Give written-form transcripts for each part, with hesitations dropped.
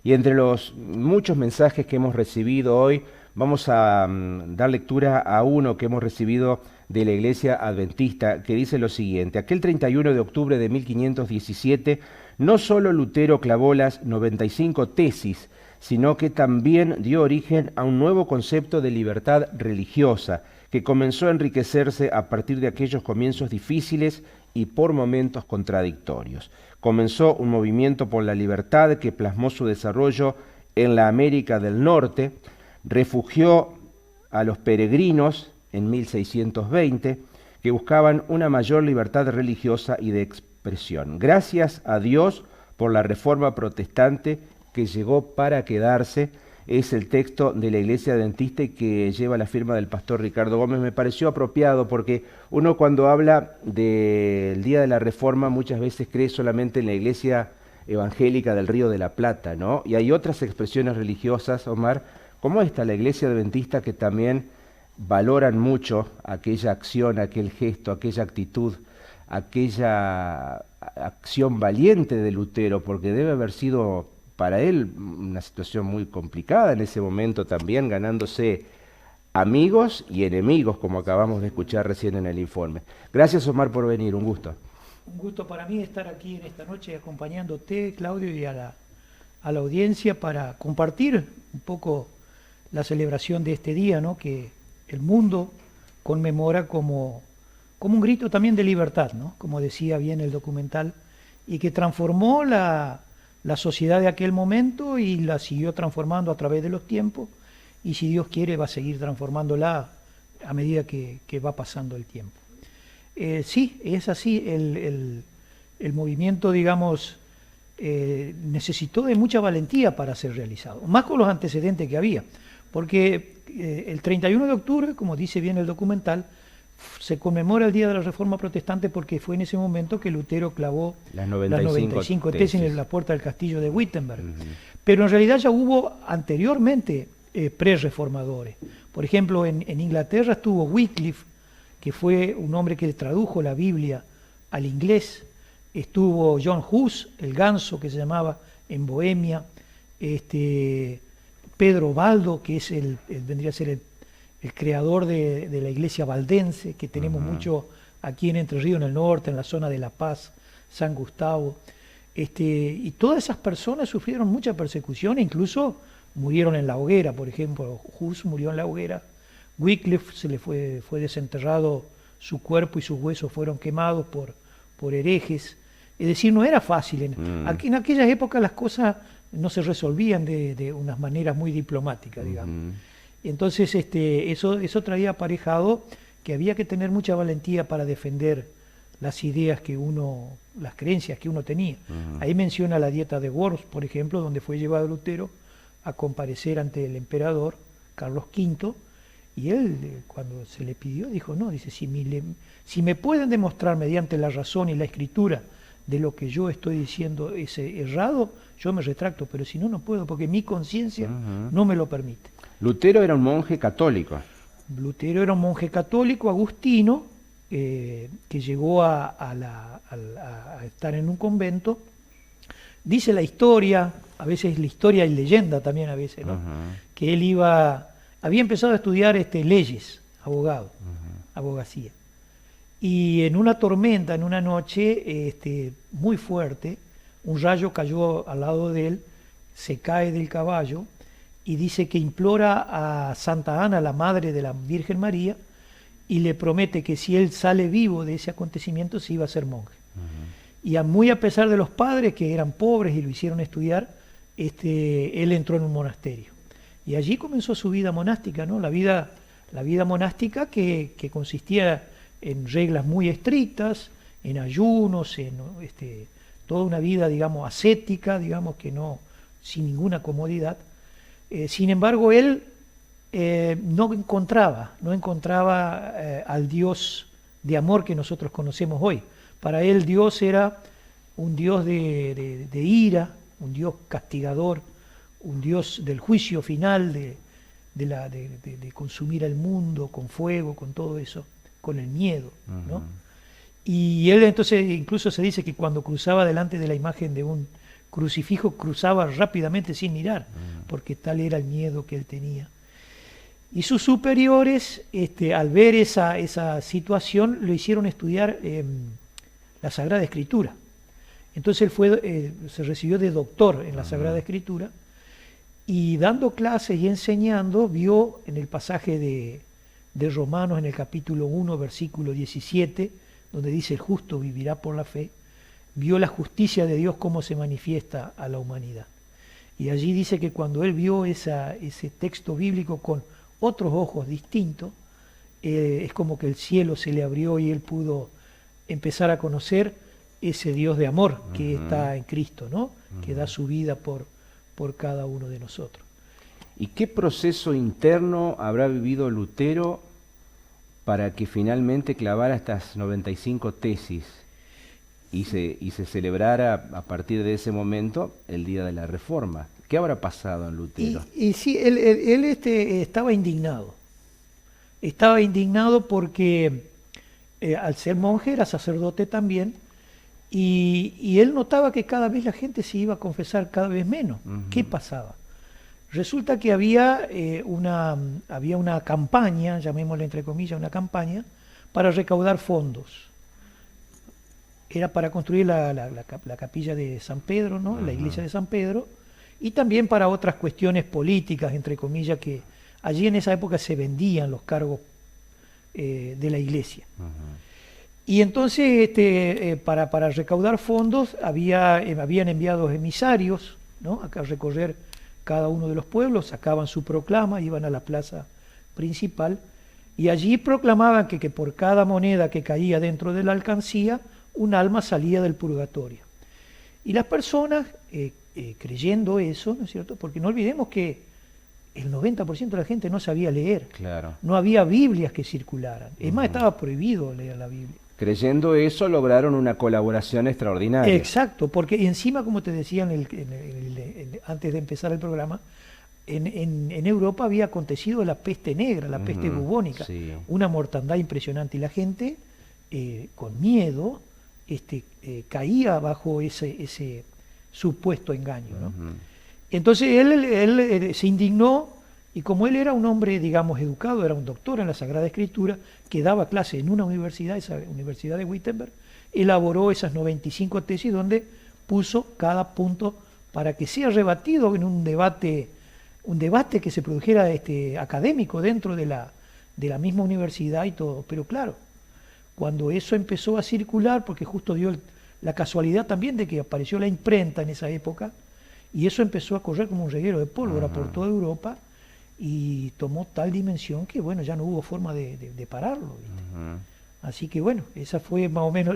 Y entre los muchos mensajes que hemos recibido hoy, vamos a dar lectura a uno que hemos recibido de la Iglesia Adventista, que dice lo siguiente: aquel 31 de octubre de 1517, no solo Lutero clavó las 95 tesis, sino que también dio origen a un nuevo concepto de libertad religiosa, que comenzó a enriquecerse a partir de aquellos comienzos difíciles y por momentos contradictorios. Comenzó un movimiento por la libertad que plasmó su desarrollo en la América del Norte, refugió a los peregrinos en 1620 que buscaban una mayor libertad religiosa y de expresión. Gracias a Dios por la Reforma Protestante que llegó para quedarse, es el texto de la Iglesia Adventista y que lleva la firma del pastor Ricardo Gómez. Me pareció apropiado porque uno, cuando habla del Día de la Reforma, muchas veces cree solamente en la Iglesia Evangélica del Río de la Plata, ¿no? Y hay otras expresiones religiosas, Omar, como esta, la Iglesia Adventista, que también valoran mucho aquella acción, aquel gesto, aquella actitud, aquella acción valiente de Lutero, porque debe haber sido para él una situación muy complicada en ese momento también, ganándose amigos y enemigos, como acabamos de escuchar recién en el informe. Gracias, Omar, por venir, un gusto. Un gusto para mí estar aquí en esta noche acompañándote, Claudio, y a la audiencia para compartir un poco la celebración de este día, ¿no?, que el mundo conmemora como un grito también de libertad, ¿no?, como decía bien el documental, y que transformó la sociedad de aquel momento y la siguió transformando a través de los tiempos, y si Dios quiere va a seguir transformándola a medida que va pasando el tiempo. Sí, es así, el movimiento, digamos, necesitó de mucha valentía para ser realizado, más con los antecedentes que había, porque el 31 de octubre, como dice bien el documental, se conmemora el Día de la Reforma Protestante porque fue en ese momento que Lutero clavó las 95 tesis en la puerta del castillo de Wittenberg. Pero en realidad ya hubo anteriormente pre-reformadores. Por ejemplo, en Inglaterra estuvo Wycliffe, que fue un hombre que tradujo la Biblia al inglés. Estuvo John Hus, el ganso que se llamaba, en Bohemia. Pedro Baldo, que es vendría a ser el creador de la iglesia valdense, que tenemos mucho aquí en Entre Ríos, en el norte, en la zona de La Paz, San Gustavo. Y todas esas personas sufrieron mucha persecución e incluso murieron en la hoguera. Por ejemplo, Hus murió en la hoguera. Wycliffe se le fue desenterrado su cuerpo y sus huesos fueron quemados por herejes. Es decir, no era fácil. En aquellas épocas las cosas no se resolvían de unas maneras muy diplomáticas, digamos. Entonces eso traía aparejado que había que tener mucha valentía para defender las ideas las creencias que uno tenía. Ahí menciona la dieta de Worms, por ejemplo, donde fue llevado Lutero a comparecer ante el emperador Carlos V, y él, cuando se le pidió, dijo, no, dice, si me pueden demostrar mediante la razón y la escritura de lo que yo estoy diciendo es errado, yo me retracto, pero si no, no puedo, porque mi conciencia no me lo permite. Lutero era un monje católico. Lutero era un monje católico agustino, que llegó a estar en un convento. Dice la historia, a veces la historia y leyenda también a veces, ¿no?, que él había empezado a estudiar leyes, abogacía. Y en una tormenta, en una noche muy fuerte, un rayo cayó al lado de él, se cae del caballo y dice que implora a Santa Ana, la madre de la Virgen María, y le promete que si él sale vivo de ese acontecimiento se iba a ser monje. Y muy a pesar de los padres, que eran pobres y lo hicieron estudiar, él entró en un monasterio. Y allí comenzó su vida monástica, ¿no? La vida monástica que consistía en reglas muy estrictas, en ayunos, en toda una vida, digamos, ascética, digamos, que no, sin ninguna comodidad. Sin embargo, él no encontraba al Dios de amor que nosotros conocemos hoy. Para él Dios era un Dios de ira, un Dios castigador, un Dios del juicio final, de consumir al mundo con fuego, con todo eso, con el miedo, ¿no? Y él entonces, incluso se dice que cuando cruzaba delante de la imagen de un crucifijo cruzaba rápidamente sin mirar, porque tal era el miedo que él tenía. Y sus superiores, al ver esa situación, lo hicieron estudiar la Sagrada Escritura. Entonces él se recibió de doctor en la Sagrada Escritura, y dando clases y enseñando, vio en el pasaje de Romanos, en el capítulo 1, versículo 17, donde dice: el justo vivirá por la fe, vio la justicia de Dios cómo se manifiesta a la humanidad. Y allí dice que cuando él vio ese texto bíblico con otros ojos distintos, es como que el cielo se le abrió y él pudo empezar a conocer ese Dios de amor que está en Cristo, ¿no? Que da su vida por cada uno de nosotros. ¿Y qué proceso interno habrá vivido Lutero para que finalmente clavara estas 95 tesis y se celebrara a partir de ese momento el Día de la Reforma? ¿Qué habrá pasado en Lutero? Y sí, él estaba indignado. Estaba indignado porque al ser monje era sacerdote también, y él notaba que cada vez la gente se iba a confesar cada vez menos. ¿Qué pasaba? Resulta que había una campaña, llamémosle entre comillas una campaña, para recaudar fondos. Era para construir la capilla de San Pedro, ¿no? La iglesia de San Pedro, y también para otras cuestiones políticas, entre comillas, que allí en esa época se vendían los cargos de la iglesia. Y entonces para recaudar fondos habían enviado emisarios, ¿no? A recorrer cada uno de los pueblos, sacaban su proclama, iban a la plaza principal, y allí proclamaban que por cada moneda que caía dentro de la alcancía, un alma salía del purgatorio. Y las personas, creyendo eso, ¿no es cierto? Porque no olvidemos que el 90% de la gente no sabía leer. Claro. No había Biblias que circularan. Es más, estaba prohibido leer la Biblia. Creyendo eso, lograron una colaboración extraordinaria. Exacto, porque encima, como te decía antes de empezar el programa, en Europa había acontecido la peste negra, la peste bubónica, sí. Una mortandad impresionante, y la gente, con miedo, caía bajo ese supuesto engaño, ¿no? Entonces él se indignó, y como él era un hombre, digamos, educado, era un doctor en la Sagrada Escritura, que daba clase en una universidad, esa Universidad de Wittenberg, elaboró esas 95 tesis donde puso cada punto para que sea rebatido en un debate que se produjera académico dentro de la misma universidad y todo. Pero claro, cuando eso empezó a circular, porque justo dio la casualidad también de que apareció la imprenta en esa época, y eso empezó a correr como un reguero de pólvora por toda Europa, y tomó tal dimensión que, bueno, ya no hubo forma de pararlo, ¿viste? Así que, bueno, esa fue más o menos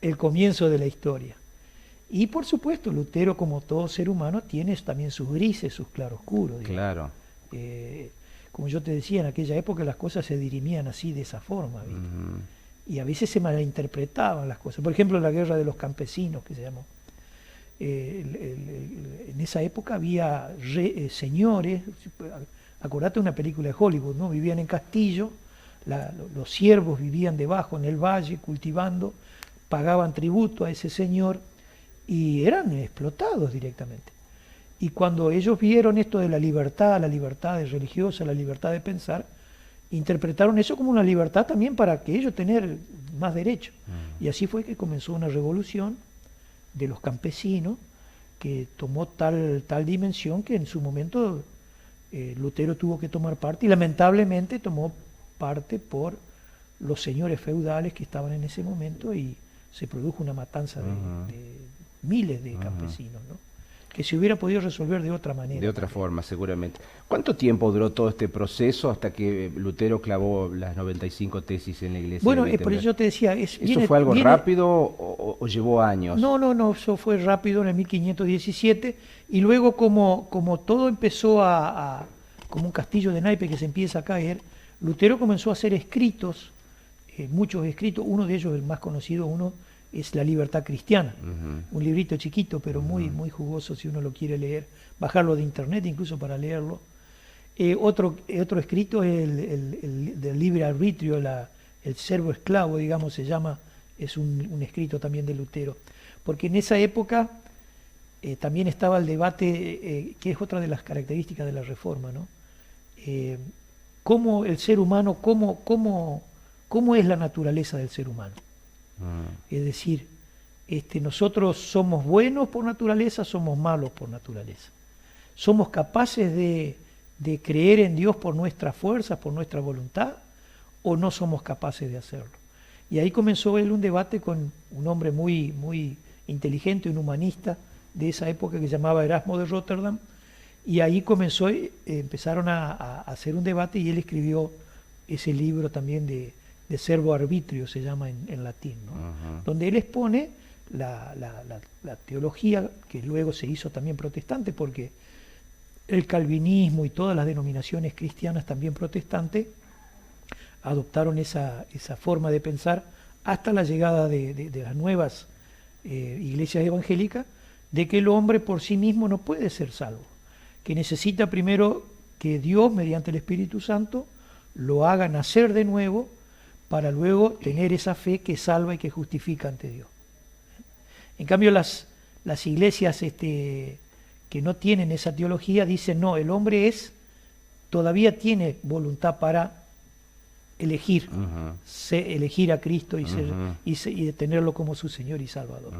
el comienzo de la historia. Y, por supuesto, Lutero, como todo ser humano, tiene también sus grises, sus claroscuros. Claro. Como yo te decía, en aquella época las cosas se dirimían así, de esa forma, ¿viste? Y a veces se malinterpretaban las cosas. Por ejemplo, la guerra de los campesinos, que se llamó. En esa época había señores, acordate una película de Hollywood, ¿no? Vivían en castillo, los siervos vivían debajo en el valle cultivando, pagaban tributo a ese señor y eran explotados directamente. Y cuando ellos vieron esto de la libertad religiosa, la libertad de pensar, interpretaron eso como una libertad también para que ellos tener más derechos. Y así fue que comenzó una revolución de los campesinos, que tomó tal dimensión que en su momento Lutero tuvo que tomar parte, y lamentablemente tomó parte por los señores feudales que estaban en ese momento, y se produjo una matanza de miles de campesinos, ¿no? Que se hubiera podido resolver de otra manera. De otra forma, seguramente. ¿Cuánto tiempo duró todo este proceso hasta que Lutero clavó las 95 tesis en la iglesia? Bueno, por eso yo te decía... ¿Eso fue algo rápido o llevó años? No, eso fue rápido en el 1517, y luego como todo empezó como un castillo de naipes que se empieza a caer, Lutero comenzó a hacer escritos, muchos escritos, uno de ellos, el más conocido, es La Libertad Cristiana, un librito chiquito, pero muy jugoso si uno lo quiere leer, bajarlo de internet incluso para leerlo. Otro escrito es el del libre arbitrio, el servo esclavo, digamos, se llama, es un escrito también de Lutero, porque en esa época también estaba el debate, que es otra de las características de la Reforma, ¿no? Cómo el ser humano, cómo es la naturaleza del ser humano. Es decir, nosotros somos buenos por naturaleza, somos malos por naturaleza. Somos capaces de creer en Dios por nuestras fuerzas, por nuestra voluntad, o no somos capaces de hacerlo. Y ahí comenzó él un debate con un hombre muy, muy inteligente, un humanista de esa época que se llamaba Erasmo de Rotterdam, y ahí empezaron a hacer un debate y él escribió ese libro también de Servo Arbitrio, se llama en latín, ¿no? Donde él expone la teología que luego se hizo también protestante, porque el calvinismo y todas las denominaciones cristianas también protestantes adoptaron esa forma de pensar hasta la llegada de las nuevas iglesias evangélicas, de que el hombre por sí mismo no puede ser salvo, que necesita primero que Dios, mediante el Espíritu Santo, lo haga nacer de nuevo para luego tener esa fe que salva y que justifica ante Dios. En cambio, las iglesias que no tienen esa teología dicen, no, el hombre todavía tiene voluntad para elegir, elegir a Cristo y tenerlo como su Señor y Salvador.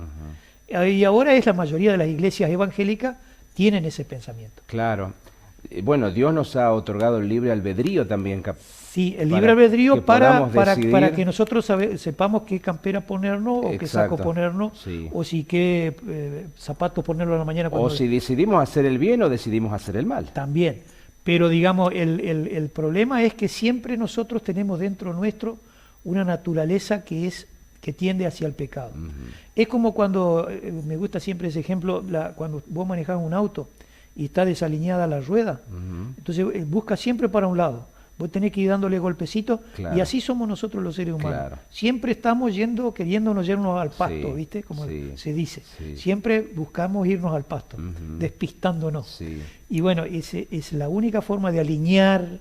Y ahora la mayoría de las iglesias evangélicas tienen ese pensamiento. Claro. Bueno, Dios nos ha otorgado el libre albedrío también. Sí, el libre albedrío para que nosotros sepamos qué campera ponernos, o qué saco ponernos, o si qué zapatos ponernos a la mañana. O si decidimos hacer el bien o decidimos hacer el mal. También. Pero digamos, el problema es que siempre nosotros tenemos dentro nuestro una naturaleza que tiende hacia el pecado. Es como cuando, me gusta siempre ese ejemplo, cuando vos manejás un auto y está desalineada la rueda, entonces busca siempre para un lado, vos tenés que ir dándole golpecitos, y así somos nosotros los seres humanos. Siempre estamos queriéndonos irnos al pasto, ¿viste? Como se dice. Siempre buscamos irnos al pasto, despistándonos. Y bueno, es la única forma de alinear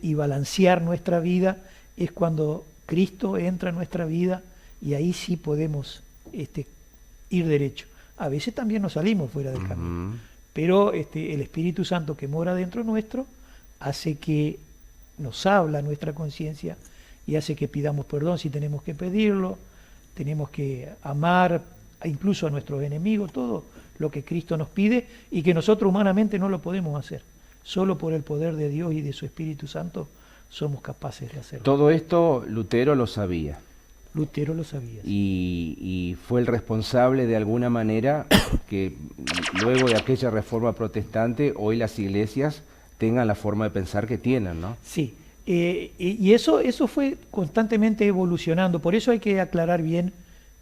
y balancear nuestra vida, es cuando Cristo entra en nuestra vida, y ahí sí podemos ir derecho. A veces también nos salimos fuera del camino, pero el Espíritu Santo que mora dentro nuestro hace que nos habla nuestra conciencia y hace que pidamos perdón si tenemos que pedirlo, tenemos que amar incluso a nuestros enemigos, todo lo que Cristo nos pide y que nosotros humanamente no lo podemos hacer. Solo por el poder de Dios y de su Espíritu Santo somos capaces de hacerlo. Todo esto Lutero lo sabía. Lutero lo sabía. Y fue el responsable de alguna manera que luego de aquella reforma protestante hoy las iglesias tengan la forma de pensar que tienen, ¿no? Sí, y eso fue constantemente evolucionando, por eso hay que aclarar bien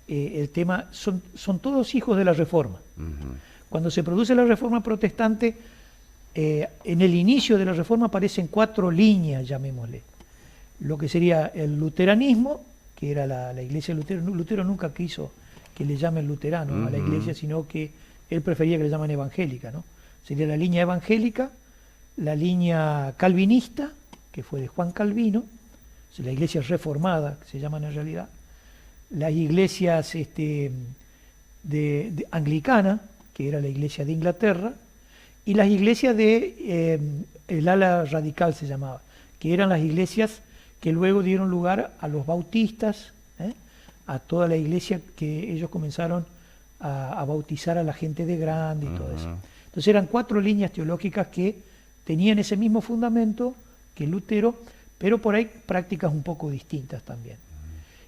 el tema, son todos hijos de la reforma. Cuando se produce la reforma protestante, en el inicio de la reforma aparecen 4 líneas, llamémosle, lo que sería el luteranismo, que era la iglesia de Lutero. Lutero nunca quiso que le llamen luterano a la iglesia, sino que él prefería que le llamen evangélica, ¿no? Sería la línea evangélica, la línea calvinista, que fue de Juan Calvino, o sea, la iglesia reformada, que se llaman en realidad, las iglesias de anglicana, que era la iglesia de Inglaterra, y las iglesias el ala radical se llamaba, que eran las iglesias que luego dieron lugar a los bautistas, a toda la iglesia que ellos comenzaron a bautizar a la gente de grande y todo eso. Entonces eran 4 líneas teológicas que tenían ese mismo fundamento que Lutero, pero por ahí prácticas un poco distintas también.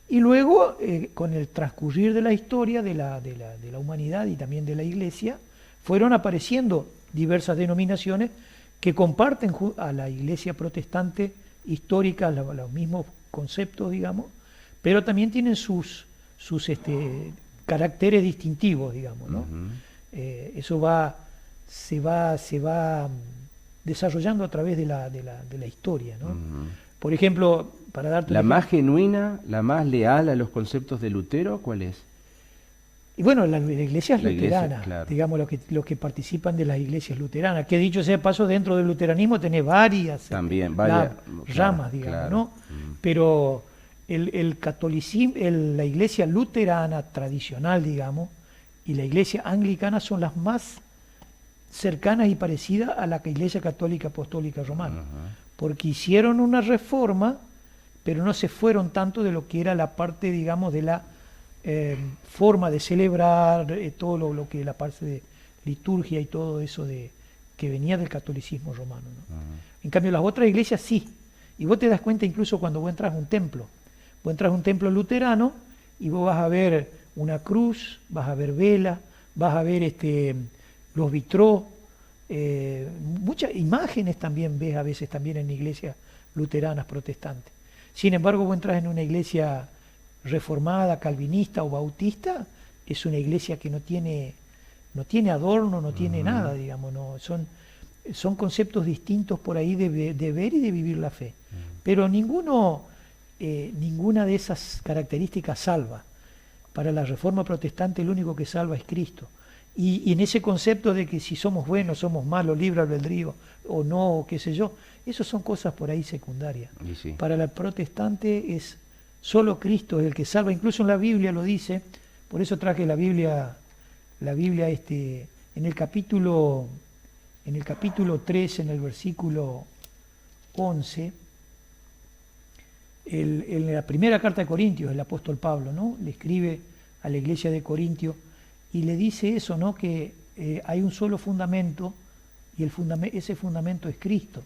Y luego, con el transcurrir de la historia de la humanidad y también de la iglesia, fueron apareciendo diversas denominaciones que comparten a la iglesia protestante histórica los mismos conceptos, digamos, pero también tienen sus caracteres distintivos, digamos, ¿no? Eso se va desarrollando a través de la historia, ¿no? Por ejemplo, para darte ¿La más genuina, la más leal a los conceptos de Lutero, cuál es? Y bueno, las iglesias luteranas, claro. Digamos, los que participan de las iglesias luteranas, que dicho sea de paso, dentro del luteranismo tenés varias ramas, digamos, claro. ¿No? Pero el catolicismo, la iglesia luterana tradicional, digamos, y la iglesia anglicana son las más cercanas y parecidas a la iglesia católica apostólica romana, porque hicieron una reforma, pero no se fueron tanto de lo que era la parte, digamos, de la forma de celebrar, todo lo que la parte de liturgia y todo eso que venía del catolicismo romano, ¿no? En cambio las otras iglesias sí, y vos te das cuenta incluso cuando vos entras a un templo. Vos entras a un templo luterano y vos vas a ver una cruz, vas a ver vela, vas a ver los vitrós, muchas imágenes también ves a veces también en iglesias luteranas protestantes. Sin embargo, vos entras en una iglesia reformada, calvinista o bautista, es una iglesia que no tiene adorno, no tiene nada, digamos, no, son conceptos distintos por ahí de ver y de vivir la fe. Pero ninguna de esas características salva. Para la Reforma Protestante el único que salva es Cristo. Y en ese concepto de que si somos buenos, somos malos, libre albedrío o no, o qué sé yo, eso son cosas por ahí secundarias. Sí. Para la protestante es solo Cristo es el que salva. Incluso en la Biblia lo dice, por eso traje la Biblia en el capítulo 3, en el versículo 11, en la primera carta de Corintios, el apóstol Pablo, ¿no?, le escribe a la iglesia de Corintio y le dice eso, ¿no?, que hay un solo fundamento y ese fundamento es Cristo.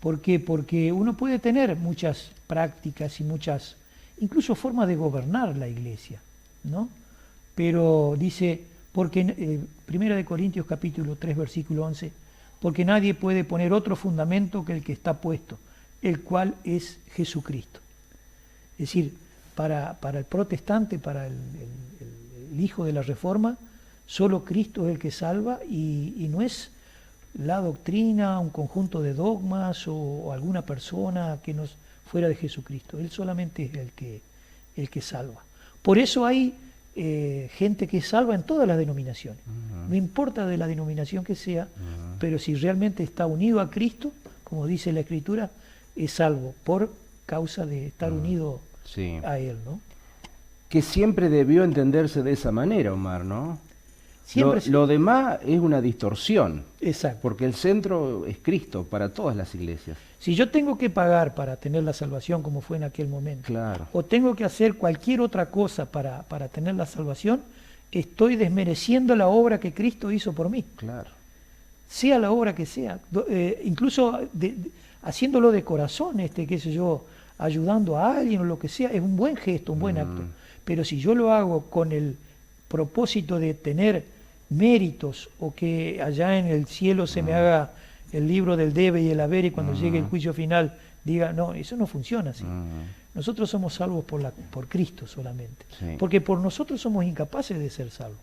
¿Por qué? Porque uno puede tener muchas prácticas y muchas, incluso formas de gobernar la iglesia, ¿no? Pero dice, porque primera de Corintios capítulo 3 versículo 11, porque nadie puede poner otro fundamento que el que está puesto, el cual es Jesucristo. Es decir, para el protestante, para el hijo de la Reforma, solo Cristo es el que salva y no es la doctrina, un conjunto de dogmas o alguna persona que nos fuera de Jesucristo. Él solamente es el que salva. Por eso hay gente que salva en todas las denominaciones. No importa de la denominación que sea, pero si realmente está unido a Cristo, como dice la Escritura, es salvo por causa de estar unido a Él, ¿no? Que siempre debió entenderse de esa manera, Omar, ¿no? Siempre lo demás es una distorsión. Exacto. Porque el centro es Cristo para todas las iglesias. Si yo tengo que pagar para tener la salvación como fue en aquel momento, claro, o tengo que hacer cualquier otra cosa para tener la salvación, estoy desmereciendo la obra que Cristo hizo por mí. Claro. Sea la obra que sea, incluso haciéndolo de corazón, qué sé yo, ayudando a alguien o lo que sea, es un buen gesto, un buen acto. Pero si yo lo hago con el propósito de tener méritos o que allá en el cielo se me haga el libro del debe y el haber y cuando llegue el juicio final diga, no, eso no funciona así. Nosotros somos salvos por Cristo solamente, porque por nosotros somos incapaces de ser salvos.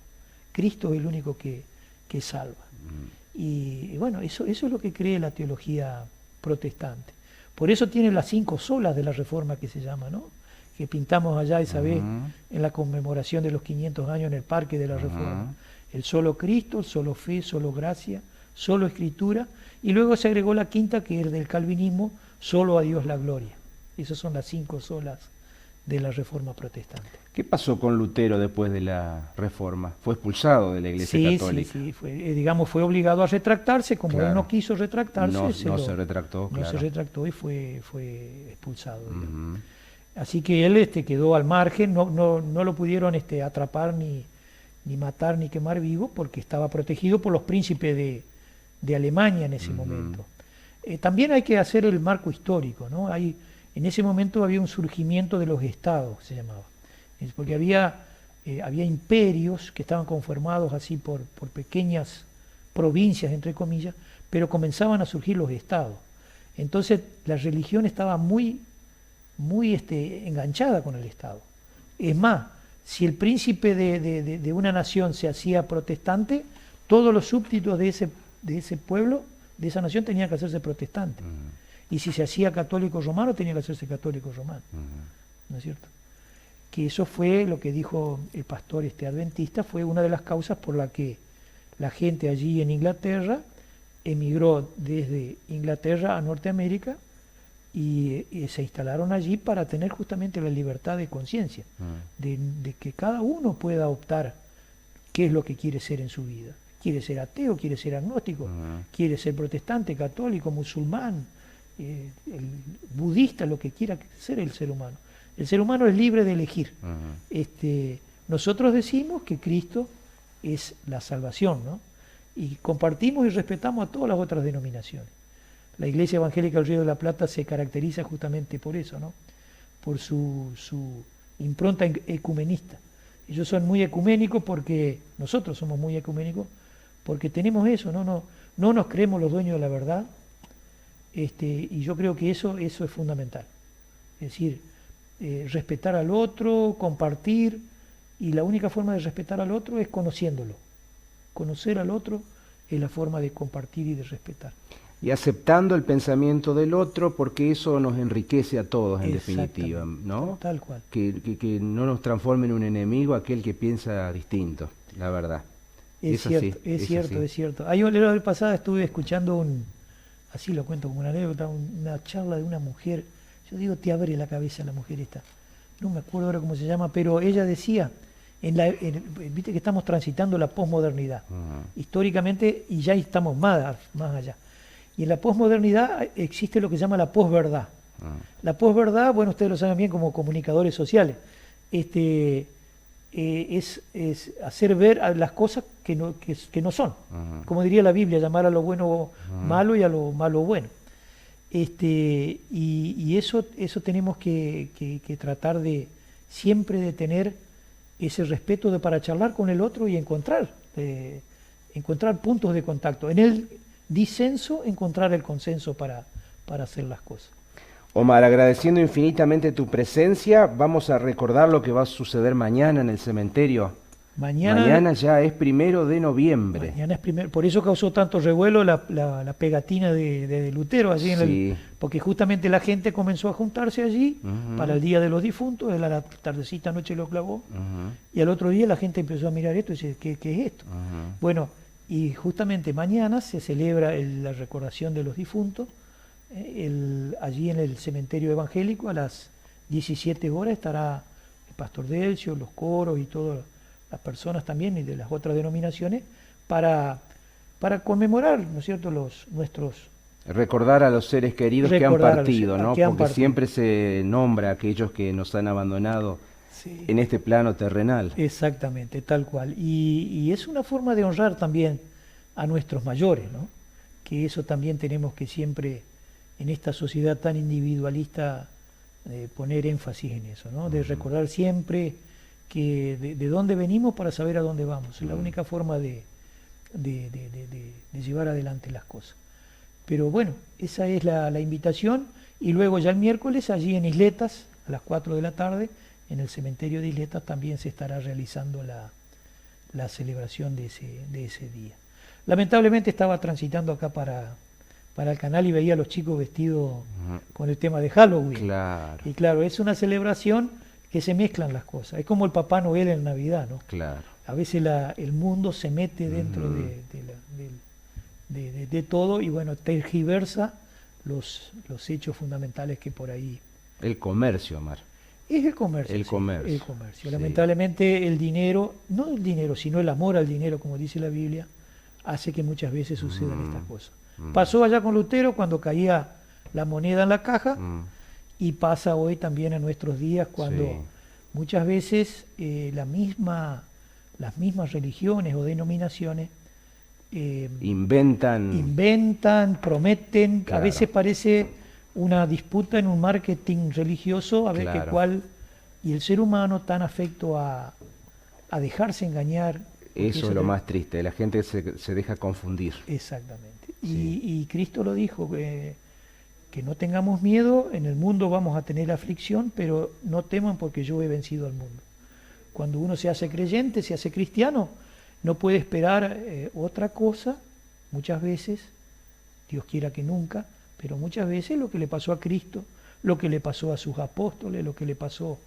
Cristo es el único que salva. Y bueno, eso es lo que cree la teología protestante. Por eso tiene las 5 solas de la Reforma que se llama, ¿no?, que pintamos allá esa vez en la conmemoración de los 500 años en el Parque de la Reforma. El solo Cristo, el solo fe, solo gracia, solo Escritura, y luego se agregó la quinta, que es del calvinismo, solo a Dios la gloria. Esas son las 5 solas de la Reforma protestante. ¿Qué pasó con Lutero después de la Reforma? ¿Fue expulsado de la Iglesia Católica? Sí, fue obligado a retractarse, como él no quiso retractarse. No se retractó, no se retractó y fue expulsado. Así que él quedó al margen, no lo pudieron atrapar ni matar ni quemar vivo, porque estaba protegido por los príncipes de Alemania en ese momento. También hay que hacer el marco histórico, ¿no? En ese momento había un surgimiento de los estados, se llamaba, porque había imperios que estaban conformados así por pequeñas provincias, entre comillas, pero comenzaban a surgir los estados. Entonces la religión estaba muy enganchada con el Estado. Es más, si el príncipe de una nación se hacía protestante, todos los súbditos de ese pueblo, de esa nación, tenían que hacerse protestantes. Y si se hacía católico romano, tenía que hacerse católico romano. ¿No es cierto? Que eso fue lo que dijo el pastor adventista, fue una de las causas por la que la gente allí en Inglaterra emigró desde Inglaterra a Norteamérica y se instalaron allí para tener justamente la libertad de conciencia, de que cada uno pueda optar qué es lo que quiere ser en su vida. ¿Quiere ser ateo? ¿Quiere ser agnóstico? ¿Quiere ser protestante, católico, musulmán, el budista, lo que quiera ser el ser humano? El ser humano es libre de elegir. Nosotros decimos que Cristo es la salvación, ¿no? Y compartimos y respetamos a todas las otras denominaciones. La Iglesia Evangélica del Río de la Plata se caracteriza justamente por eso, ¿no? Por su impronta ecumenista. Ellos son muy ecuménicos porque nosotros somos muy ecuménicos porque tenemos eso, no nos creemos los dueños de la verdad, y yo creo que eso es fundamental. Es decir, respetar al otro, compartir, y la única forma de respetar al otro es conociéndolo. Conocer al otro es la forma de compartir y de respetar. Y aceptando el pensamiento del otro, porque eso nos enriquece a todos en definitiva, ¿no? Tal cual. Que no nos transforme en un enemigo aquel que piensa distinto, la verdad. Es cierto. Ahí la vez pasada estuve escuchando así lo cuento como una anécdota, una charla de una mujer. Yo digo, te abre la cabeza la mujer esta. No me acuerdo ahora cómo se llama, pero ella decía, viste que estamos transitando la posmodernidad, históricamente, y ya estamos más allá. Y en la posmodernidad existe lo que se llama la posverdad. La posverdad, bueno, ustedes lo saben bien como comunicadores sociales, es hacer ver a las cosas que no son. Como diría la Biblia, llamar a lo bueno malo y a lo malo bueno. Y eso tenemos que tratar de siempre de tener ese respeto para charlar con el otro y encontrar puntos de contacto. En el disenso, encontrar el consenso para hacer las cosas. Omar, agradeciendo infinitamente tu presencia, vamos a recordar lo que va a suceder mañana en el cementerio. Mañana ya es 1 de noviembre. Mañana es primero, por eso causó tanto revuelo la pegatina de Lutero allí porque justamente la gente comenzó a juntarse allí para el Día de los Difuntos, a la tardecita noche lo clavó, y al otro día la gente empezó a mirar esto y dice, ¿qué es esto? Bueno, y justamente mañana se celebra la recordación de los difuntos. Allí en el cementerio evangélico a las 17 horas estará el pastor Delcio, los coros y todas las personas también y de las otras denominaciones para conmemorar, ¿no es cierto?, nuestros... Recordar a los seres queridos que han partido, ¿no? Porque siempre se nombra a aquellos que nos han abandonado en este plano terrenal. Exactamente, tal cual. Y es una forma de honrar también a nuestros mayores, ¿no? Que eso también tenemos que siempre, en esta sociedad tan individualista, poner énfasis en eso, ¿no? De recordar siempre que de dónde venimos para saber a dónde vamos. Es la única forma de llevar adelante las cosas. Pero bueno, esa es la invitación. Y luego ya el miércoles, allí en Isletas, a las 4 de la tarde, en el cementerio de Isletas también se estará realizando la celebración de ese día. Lamentablemente estaba transitando acá para el canal y veía a los chicos vestidos con el tema de Halloween. Claro. Y claro, es una celebración que se mezclan las cosas. Es como el Papá Noel en Navidad, ¿no? Claro. A veces el mundo se mete dentro de todo y bueno, tergiversa los hechos fundamentales que por ahí... El comercio, Omar. Es el comercio. El comercio. Sí. Lamentablemente el dinero, no el dinero, sino el amor al dinero, como dice la Biblia, hace que muchas veces sucedan estas cosas. Pasó allá con Lutero cuando caía la moneda en la caja y pasa hoy también en nuestros días cuando muchas veces las mismas religiones o denominaciones inventan, prometen, claro. A veces parece una disputa en un marketing religioso, a ver qué cuál, y el ser humano tan afecto a dejarse engañar. Eso es lo más triste, la gente se deja confundir. Exactamente. Y Cristo lo dijo, que no tengamos miedo, en el mundo vamos a tener aflicción, pero no teman porque yo he vencido al mundo. Cuando uno se hace creyente, se hace cristiano, no puede esperar otra cosa, muchas veces, Dios quiera que nunca, pero muchas veces lo que le pasó a Cristo, lo que le pasó a sus apóstoles, lo que le pasó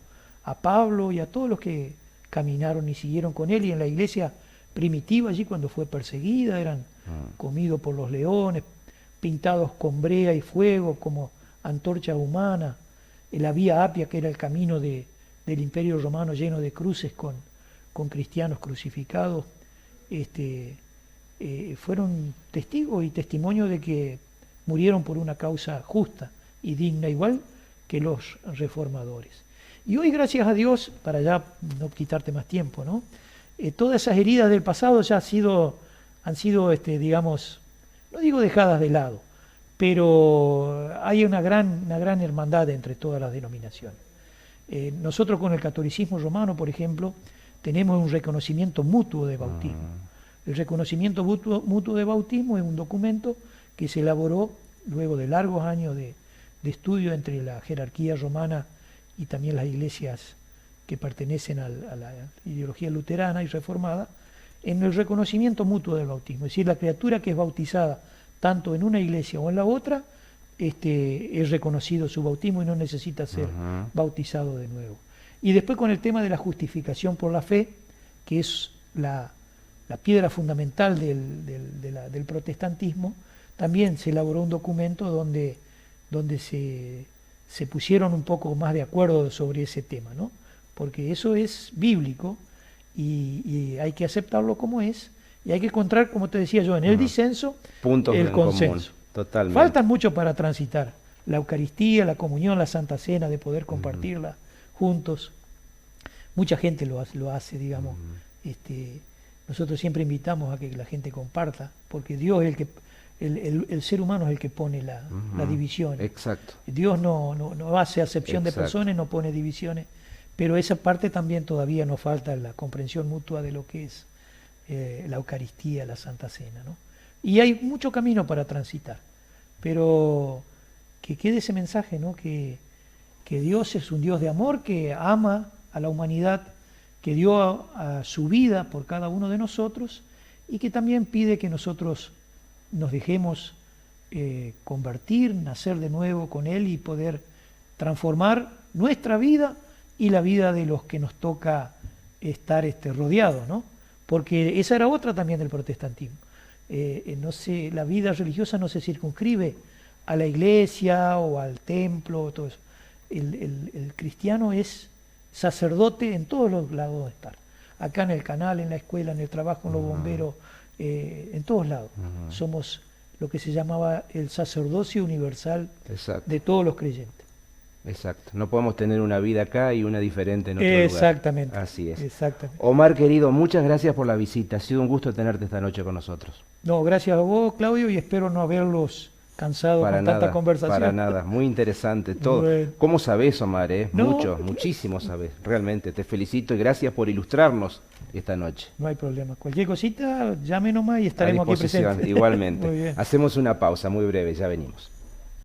a Pablo y a todos los que caminaron y siguieron con él, y en la iglesia primitiva allí cuando fue perseguida, eran comidos por los leones, pintados con brea y fuego como antorcha humana, la vía Apia, que era el camino del Imperio Romano lleno de cruces con cristianos crucificados, fueron testigos y testimonios de que murieron por una causa justa y digna, igual que los reformadores. Y hoy, gracias a Dios, para ya no quitarte más tiempo, ¿no? Todas esas heridas del pasado ya han sido, digamos, no digo dejadas de lado, pero hay una gran hermandad entre todas las denominaciones. Nosotros con el catolicismo romano, por ejemplo, tenemos un reconocimiento mutuo de bautismo. El reconocimiento mutuo de bautismo es un documento que se elaboró luego de largos años de estudio entre la jerarquía romana y también las iglesias que pertenecen a la ideología luterana y reformada, en el reconocimiento mutuo del bautismo. Es decir, la criatura que es bautizada tanto en una iglesia o en la otra, es reconocido su bautismo y no necesita ser bautizado de nuevo. Y después con el tema de la justificación por la fe, que es la piedra fundamental del protestantismo, también se elaboró un documento donde se pusieron un poco más de acuerdo sobre ese tema, ¿no? Porque eso es bíblico y hay que aceptarlo como es, y hay que encontrar, como te decía yo, en el disenso, puntos el en consenso. común. Totalmente. Faltan mucho para transitar. La Eucaristía, la comunión, la Santa Cena, de poder compartirla juntos. Mucha gente lo hace, digamos. Nosotros siempre invitamos a que la gente comparta, porque Dios es el ser humano es el que pone la división. Exacto. Dios no hace acepción de personas, no pone divisiones, pero esa parte también todavía nos falta la comprensión mutua de lo que es la Eucaristía, la Santa Cena, ¿no? Y hay mucho camino para transitar, pero que quede ese mensaje, ¿no? Que Dios es un Dios de amor, que ama a la humanidad, que dio a su vida por cada uno de nosotros y que también pide que nosotros nos dejemos convertir, nacer de nuevo con Él y poder transformar nuestra vida y la vida de los que nos toca estar rodeados, ¿no? Porque esa era otra también del protestantismo. La vida religiosa no se circunscribe a la iglesia o al templo, todo eso. El cristiano es sacerdote en todos los lados de estar. Acá en el canal, en la escuela, en el trabajo, en los bomberos, en todos lados. Somos lo que se llamaba el sacerdocio universal. Exacto. De todos los creyentes. Exacto. No podemos tener una vida acá y una diferente en otro Exactamente. lugar. Así es. Exactamente. Omar, querido, muchas gracias por la visita. Ha sido un gusto tenerte esta noche con nosotros. No, gracias a vos, Claudio, y espero no haberlos cansado con tanta conversación. Para nada, muy interesante todo. Bueno. ¿Cómo sabés, Omar? Muchísimo sabés, realmente. Te felicito y gracias por ilustrarnos esta noche. No hay problema. Cualquier cosita, llame nomás y estaremos aquí presentes. Igualmente. Hacemos una pausa muy breve, ya venimos.